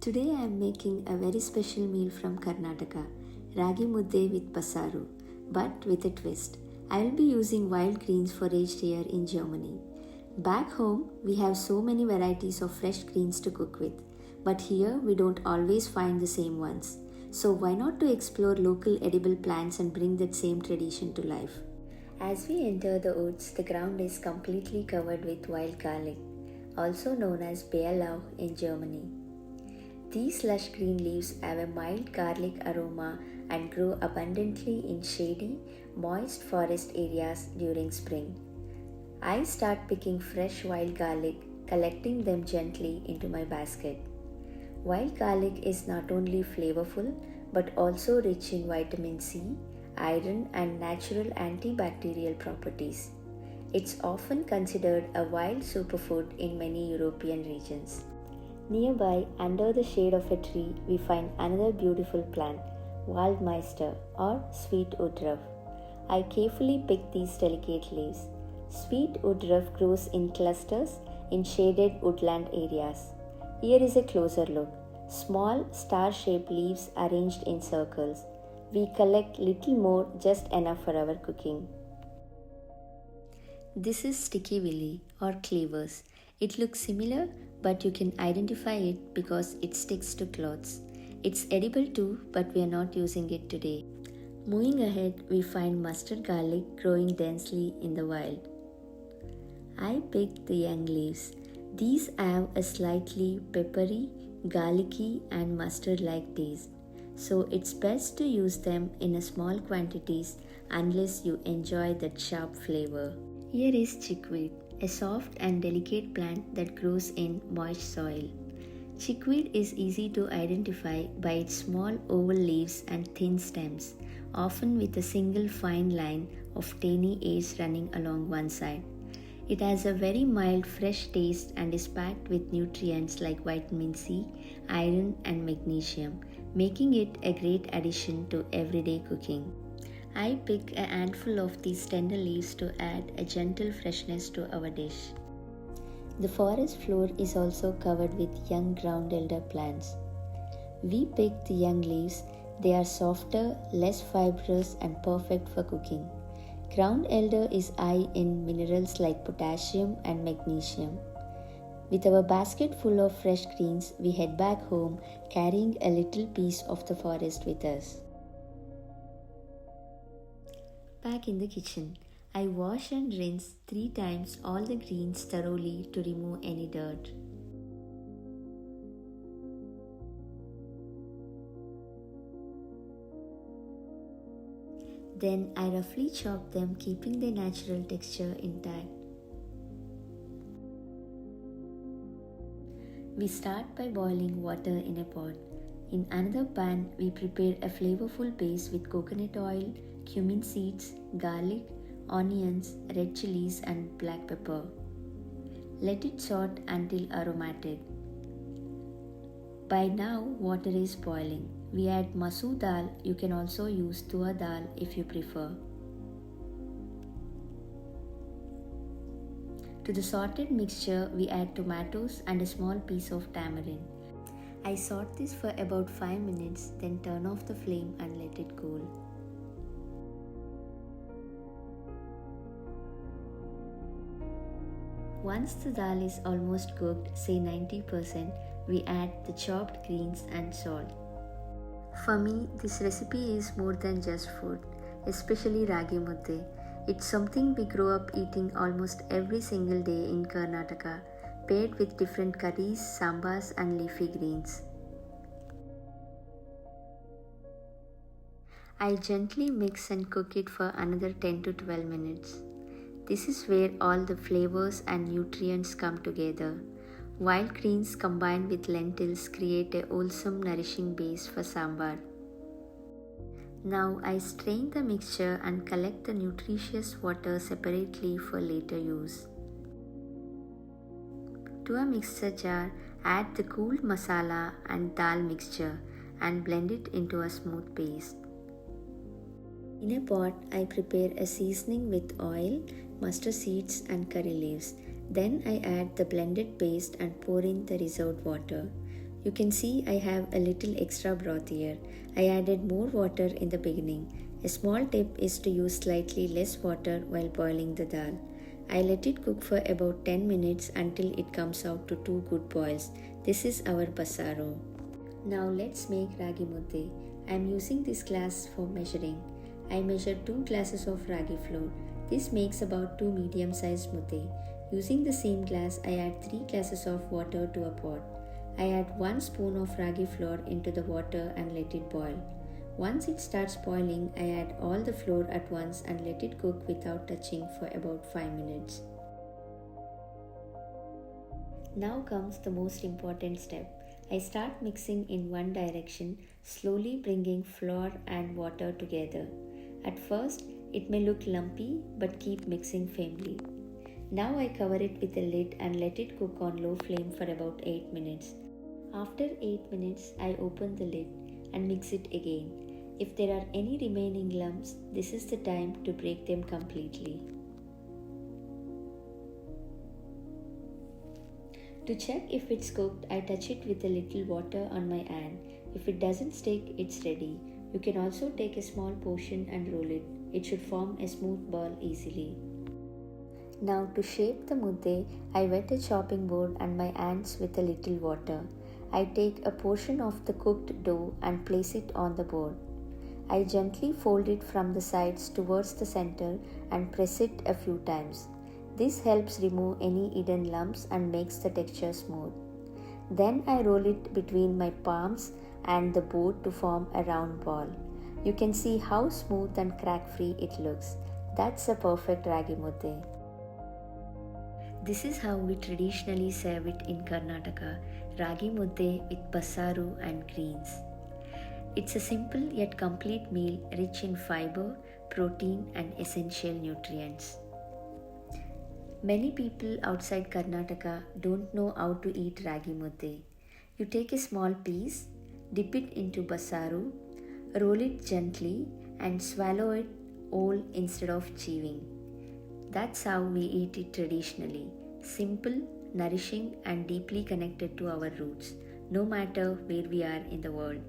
Today I am making a very special meal from Karnataka, Ragi Mudde with Bassaru, but with a twist. I will be using wild greens foraged here in Germany. Back home, we have so many varieties of fresh greens to cook with, but here we don't always find the same ones. So why not to explore local edible plants and bring that same tradition to life? As we enter the woods, the ground is completely covered with wild garlic, also known as Bärlauch in Germany. These lush green leaves have a mild garlic aroma and grow abundantly in shady, moist forest areas during spring. I start picking fresh wild garlic, collecting them gently into my basket. Wild garlic is not only flavorful but also rich in vitamin C, iron, and natural antibacterial properties. It's often considered a wild superfood in many European regions. Nearby, under the shade of a tree, we find another beautiful plant, Waldmeister or sweet woodruff. I carefully pick these delicate leaves. Sweet woodruff grows in clusters in shaded woodland areas. Here is a closer look. Small star-shaped leaves arranged in circles. We collect little more, just enough for our cooking. This is sticky willy or cleavers. It looks similar, but you can identify it because it sticks to cloths. It's edible too, but we are not using it today. Moving ahead, we find mustard garlic growing densely in the wild. I picked the young leaves. These have a slightly peppery, garlicky, and mustard-like taste, so it's best to use them in small quantities unless you enjoy that sharp flavor. Here is chickweed, a soft and delicate plant that grows in moist soil. Chickweed is easy to identify by its small oval leaves and thin stems, often with a single fine line of tiny hairs running along one side. It has a very mild, fresh taste and is packed with nutrients like vitamin C, iron, and magnesium, making it a great addition to everyday cooking. I pick a handful of these tender leaves to add a gentle freshness to our dish. The forest floor is also covered with young ground elder plants. We pick the young leaves. They are softer, less fibrous, and perfect for cooking. Ground elder is high in minerals like potassium and magnesium. With our basket full of fresh greens, we head back home carrying a little piece of the forest with us. Back in the kitchen, I wash and rinse 3 times all the greens thoroughly to remove any dirt. Then I roughly chop them, keeping their natural texture intact. We start by boiling water in a pot. In another pan, we prepare a flavorful base with coconut oil, cumin seeds, garlic, onions, red chilies, and black pepper. Let it salt until aromatic. By now, water is boiling. We add masoor dal. You can also use tur dal if you prefer. To the sorted mixture, we add tomatoes and a small piece of tamarind. I saute this for about 5 minutes, then turn off the flame and let it cool. Once the dal is almost cooked, say 90%, we add the chopped greens and salt. For me, this recipe is more than just food, especially ragi mudde. It's something we grow up eating almost every single day in Karnataka, paired with different curries, sambars, and leafy greens. I gently mix and cook it for another 10 to 12 minutes. This is where all the flavors and nutrients come together. Wild greens combined with lentils create a wholesome, nourishing base for sambar. Now I strain the mixture and collect the nutritious water separately for later use. To a mixer jar, add the cooled masala and dal mixture and blend it into a smooth paste. In a pot, I prepare a seasoning with oil, mustard seeds, and curry leaves. Then I add the blended paste and pour in the reserved water. You can see I have a little extra broth here. I added more water in the beginning. A small tip is to use slightly less water while boiling the dal. I let it cook for about 10 minutes until it comes out to 2 good boils. This is our bassaru. Now let's make ragi mudde. I am using this glass for measuring. I measured 2 glasses of ragi flour. This makes about 2 medium-sized mudde. Using the same glass, I add 3 glasses of water to a pot. I add 1 spoon of ragi flour into the water and let it boil. Once it starts boiling, I add all the flour at once and let it cook without touching for about 5 minutes. Now comes the most important step. I start mixing in one direction, slowly bringing flour and water together. At first, it may look lumpy, but keep mixing firmly. Now I cover it with a lid and let it cook on low flame for about 8 minutes. After 8 minutes, I open the lid and mix it again. If there are any remaining lumps, this is the time to break them completely. To check if it's cooked, I touch it with a little water on my hand. If it doesn't stick, it's ready. You can also take a small portion and roll it. It should form a smooth ball easily. Now to shape the mudde, I wet a chopping board and my hands with a little water. I take a portion of the cooked dough and place it on the board. I gently fold it from the sides towards the center and press it a few times. This helps remove any hidden lumps and makes the texture smooth. Then I roll it between my palms and the board to form a round ball. You can see how smooth and crack-free it looks. That's a perfect ragi mudde. This is how we traditionally serve it in Karnataka, ragi mudde with bassaru and greens. It's a simple yet complete meal rich in fiber, protein and essential nutrients. Many people outside Karnataka don't know how to eat ragi mudde. You take a small piece, dip it into bassaru, roll it gently and swallow it whole instead of chewing. That's how we eat it traditionally. Simple, nourishing and deeply connected to our roots, no matter where we are in the world.